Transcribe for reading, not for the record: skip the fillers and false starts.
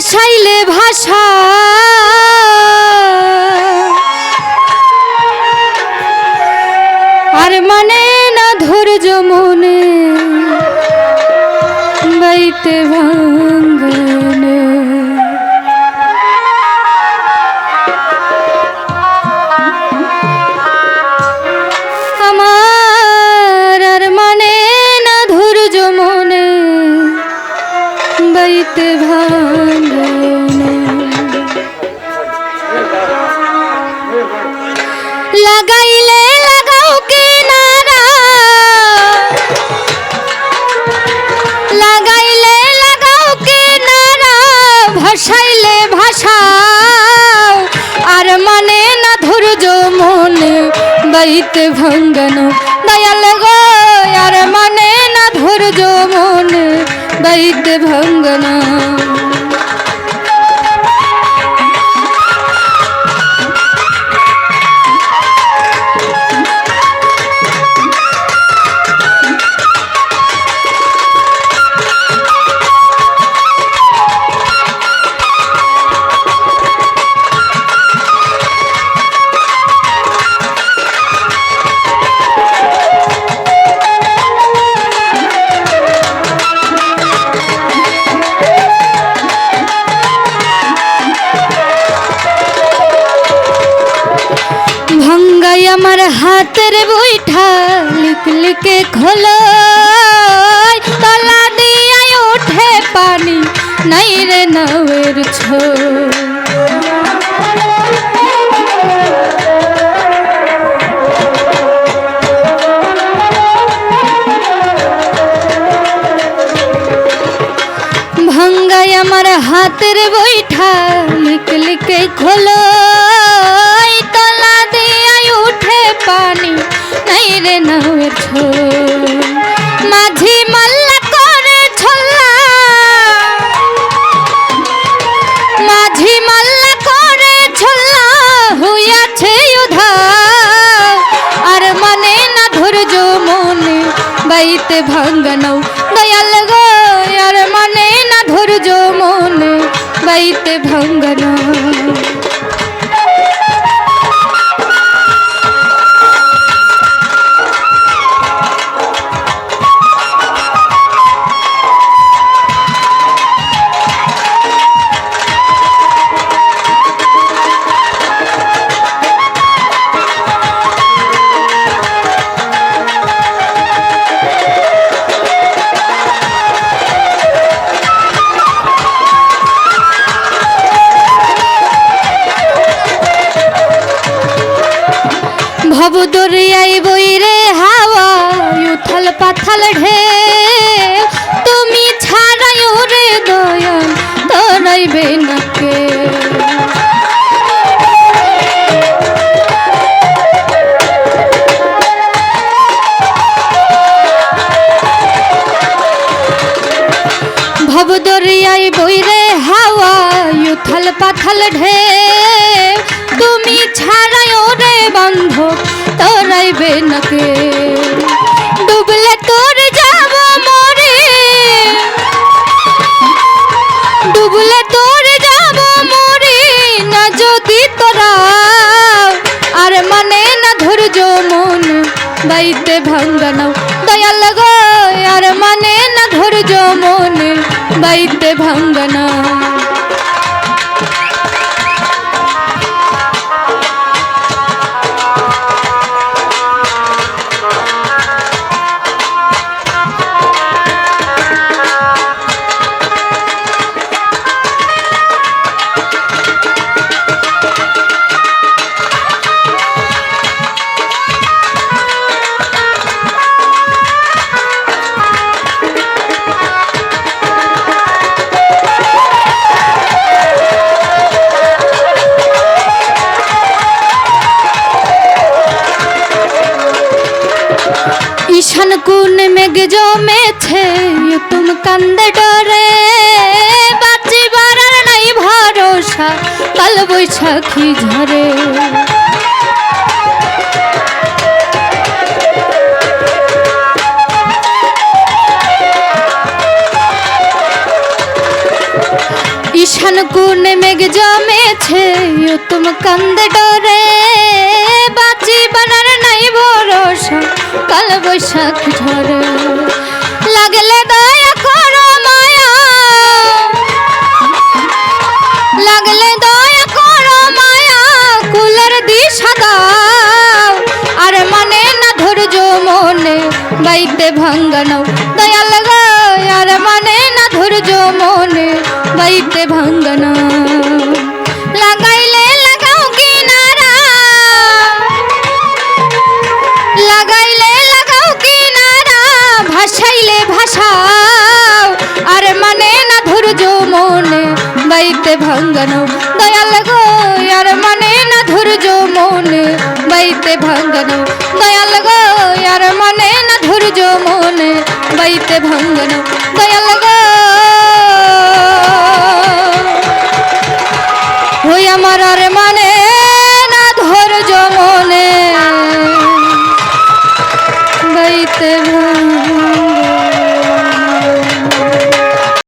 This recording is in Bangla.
ভাসাইলে ভাষা আর মানে না ধৈর্য মনে বাইতে ভাঙ্গনে আমার আর মানে না ধৈর্য মনে বাইতে ভাঙ্গনে লাগাইলে লাগাও কিনারা লাগাইলে লাগাও কিনারা ভাসাইলে ভাষাও আর মানে না ধৈর্য মনে বাইতে ভাঙ্গনো দয়াল গো আর মানে না ধৈর্য মনে বাইতে ভাঙ্গনা আমার হাতের বইঠা লিক লিকে খোলো তলা দিয়া ওঠে পানি নাই রে নাওয়ের ছো ভাঙ্গাই আমার হাতের বইঠা লিক লিকে খোলো পানি নাই রে নাওয়ের ছোল মাঝি মাল্লা করে ছোলা মাঝি মাল্লা করে ছোলা হইয়াছে উধাও আর মানে না ধৈর্য মনে বাইতে ভাঙ্গনাও দয়াল গো আর মানে না ধৈর্য মনে বাইতে ভাঙ্গনা ভব দরিয়াই বইরে হাওয়া উথাল পাথাল ঢে তুমি ছাড়াই ওরে দয়াল তরাইবে নাকে ভব দরিয়াই বইরে হাওয়া উথাল পাথাল ঢে তুমি ছাড়াই ওরে বান্ধব তরাইবে নাকে ডুবলে তোর যাব মরে ডুবলে তোর যাব মরে না যদি তোরা আর মানে না ধৈর্য মন বাইতে ভাঙ্গনাও দয়াল গো আর মানে না ধৈর্য মন বাইতে ভাঙ্গনা ঈশান কোন মেঘ জমেছে তুম কান্দে ডরে বাঁচিবার আর নাই ভরসা কাল বৈশাখী ঝরে ঈশান কুনে মেঘ জমেছে তুম কান্দে ডরে বাঁচি বানার নাই ভরসা কাল বৈশাখ ঝরে লাগলে দয়া করো মায়া লাগলে দয়া করো মায়া কুলের দিশা দাও আর মানে না ধৈর্য মনে বাইতে ভাঙ্গানো দয়াল গো আর মানে না ধৈর্য মনে বাইতে ভাঙ্গানো লাগাইলে লাগাও কিনারা লাগাইলে লাগাও কিনারা ভাসাইলে ভাসাও আর মানে না ধৈর্য মনে বাইতে ভাঙ্গানো দয়াল গো আর মানে না ধৈর্য মনে বাইতে ভাঙ্গানো দয়াল গো আর মানে না ধৈর্য মনে বাইতে ভাঙ্গানো দয়াল গো ওই আমার আর মানে